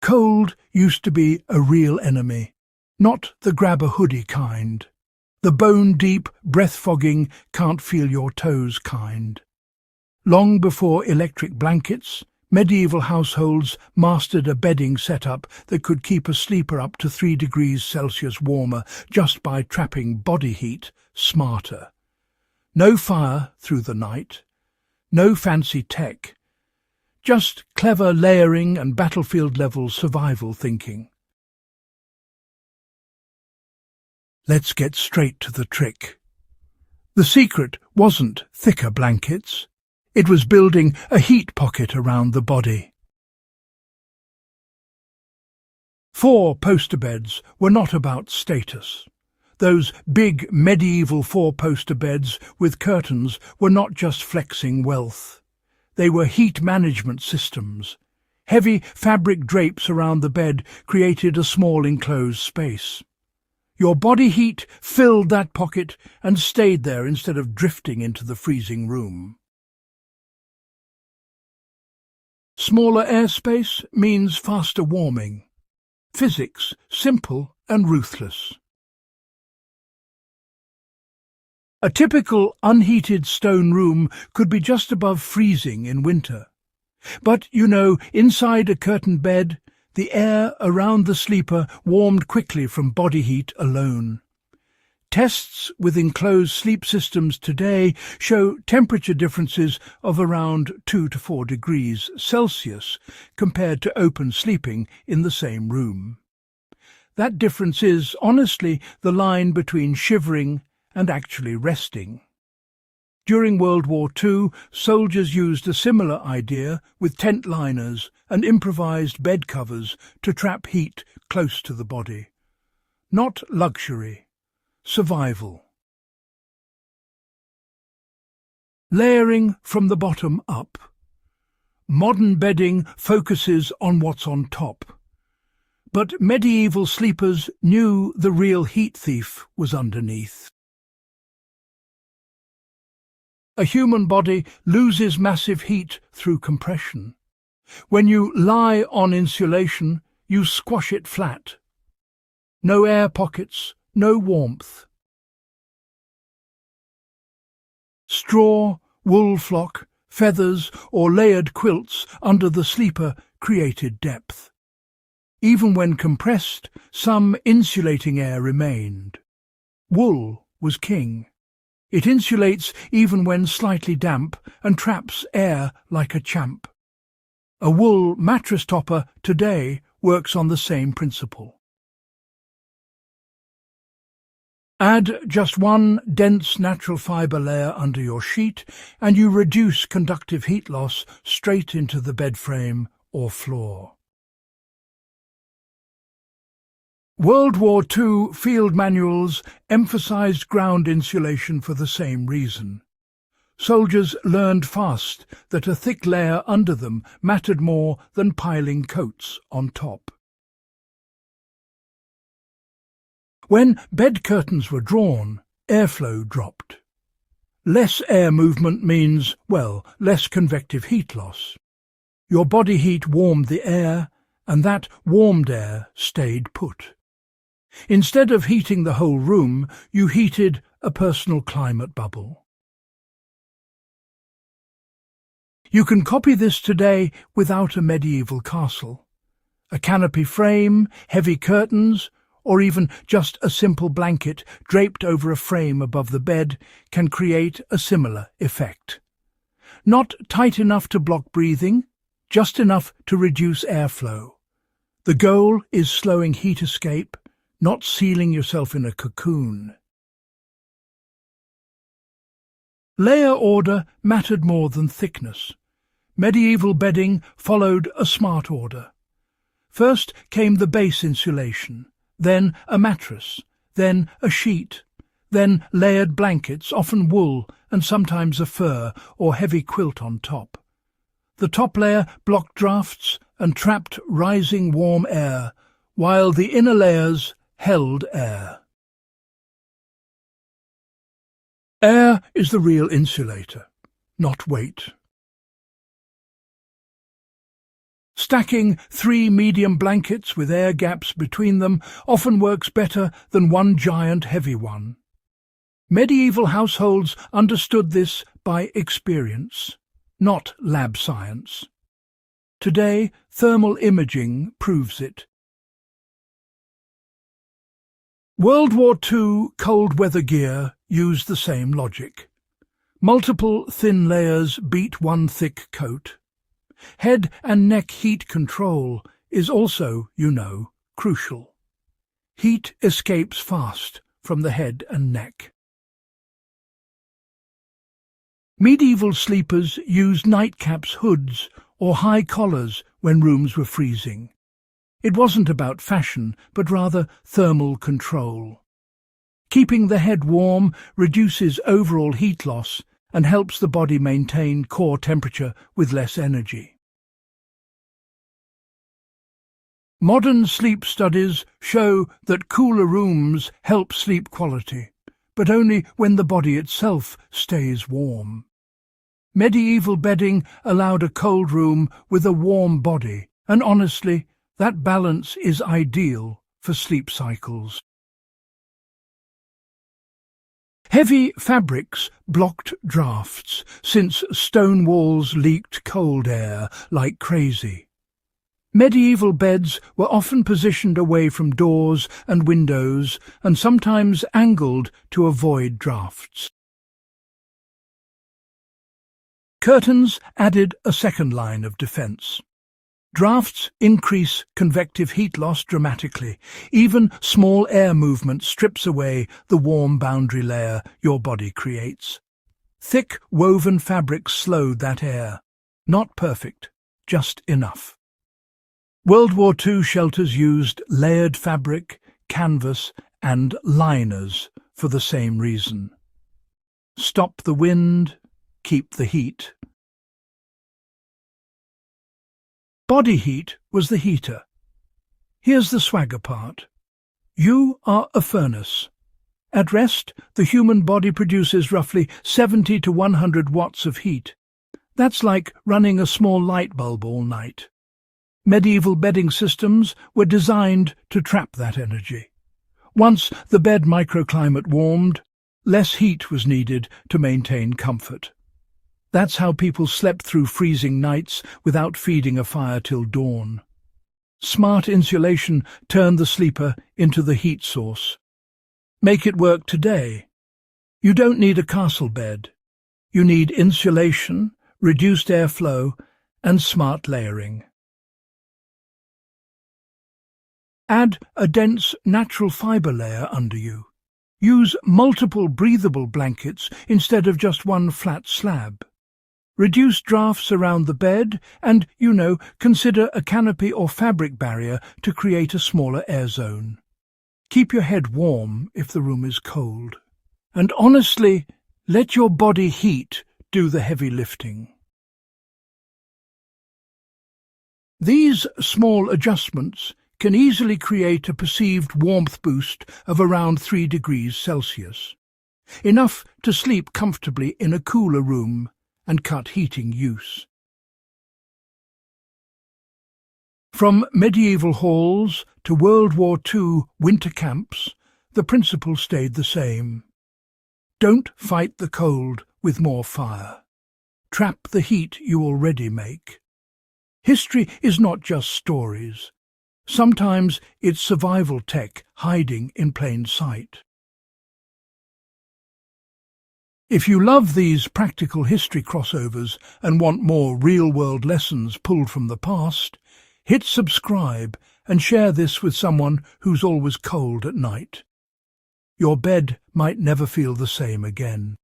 Cold used to be a real enemy, not the grab-a-hoodie kind. The bone-deep, breath-fogging, can't-feel-your-toes kind. Long before electric blankets, medieval households mastered a bedding setup that could keep a sleeper up to 3 degrees Celsius warmer just by trapping body heat smarter. No fire through the night, no fancy tech, just clever layering and battlefield-level survival thinking. Let's get straight to the trick. The secret wasn't thicker blankets. It was building a heat pocket around the body. 4-poster beds were not about status. Those big medieval 4-poster beds with curtains were not just flexing wealth. They were heat management systems. Heavy fabric drapes around the bed created a small enclosed space. Your body heat filled that pocket and stayed there instead of drifting into the freezing room. Smaller airspace means faster warming. Physics, simple and ruthless. A typical unheated stone room could be just above freezing in winter. But, inside a curtained bed, the air around the sleeper warmed quickly from body heat alone. Tests with enclosed sleep systems today show temperature differences of around 2 to 4 degrees Celsius compared to open sleeping in the same room. That difference is, honestly, the line between shivering and actually resting. During World War II, soldiers used a similar idea with tent liners and improvised bed covers to trap heat close to the body. Not luxury, survival. Layering from the bottom up. Modern bedding focuses on what's on top. But medieval sleepers knew the real heat thief was underneath. A human body loses massive heat through compression. When you lie on insulation, you squash it flat. No air pockets, no warmth. Straw, wool flock, feathers or layered quilts under the sleeper created depth. Even when compressed, some insulating air remained. Wool was king. It insulates even when slightly damp and traps air like a champ. A wool mattress topper today works on the same principle. Add just one dense natural fibre layer under your sheet and you reduce conductive heat loss straight into the bed frame or floor. World War II field manuals emphasized ground insulation for the same reason. Soldiers learned fast that a thick layer under them mattered more than piling coats on top. When bed curtains were drawn, airflow dropped. Less air movement means, less convective heat loss. Your body heat warmed the air, and that warmed air stayed put. Instead of heating the whole room, you heated a personal climate bubble. You can copy this today without a medieval castle. A canopy frame, heavy curtains, or even just a simple blanket draped over a frame above the bed can create a similar effect. Not tight enough to block breathing, just enough to reduce airflow. The goal is slowing heat escape, not sealing yourself in a cocoon. Layer order mattered more than thickness. Medieval bedding followed a smart order. First came the base insulation, then a mattress, then a sheet, then layered blankets, often wool and sometimes a fur or heavy quilt on top. The top layer blocked drafts and trapped rising warm air, while the inner layers held air. Air is the real insulator, not weight. Stacking 3 medium blankets with air gaps between them often works better than one giant heavy one. Medieval households understood this by experience, not lab science. Today, thermal imaging proves it. World War II cold weather gear used the same logic. Multiple thin layers beat one thick coat. Head and neck heat control is also, crucial. Heat escapes fast from the head and neck. Medieval sleepers used nightcaps, hoods, or high collars when rooms were freezing. It wasn't about fashion, but rather thermal control. Keeping the head warm reduces overall heat loss and helps the body maintain core temperature with less energy. Modern sleep studies show that cooler rooms help sleep quality, but only when the body itself stays warm. Medieval bedding allowed a cold room with a warm body, and honestly, that balance is ideal for sleep cycles. Heavy fabrics blocked drafts, since stone walls leaked cold air like crazy. Medieval beds were often positioned away from doors and windows, and sometimes angled to avoid drafts. Curtains added a second line of defense. Drafts increase convective heat loss dramatically. Even small air movement strips away the warm boundary layer your body creates. Thick woven fabrics slowed that air. Not perfect, just enough. World War II shelters used layered fabric, canvas, and liners for the same reason. Stop the wind, keep the heat. Body heat was the heater. Here's the swagger part. You are a furnace. At rest, the human body produces roughly 70 to 100 watts of heat. That's like running a small light bulb all night. Medieval bedding systems were designed to trap that energy. Once the bed microclimate warmed, less heat was needed to maintain comfort. That's how people slept through freezing nights without feeding a fire till dawn. Smart insulation turned the sleeper into the heat source. Make it work today. You don't need a castle bed. You need insulation, reduced airflow, and smart layering. Add a dense natural fiber layer under you. Use multiple breathable blankets instead of just one flat slab. Reduce drafts around the bed and, consider a canopy or fabric barrier to create a smaller air zone. Keep your head warm if the room is cold. And honestly, let your body heat do the heavy lifting. These small adjustments can easily create a perceived warmth boost of around 3 degrees Celsius. Enough to sleep comfortably in a cooler room and cut heating use. From medieval halls to World War II winter camps, the principle stayed the same. Don't fight the cold with more fire. Trap the heat you already make. History is not just stories. Sometimes it's survival tech hiding in plain sight. If you love these practical history crossovers and want more real-world lessons pulled from the past, hit subscribe and share this with someone who's always cold at night. Your bed might never feel the same again.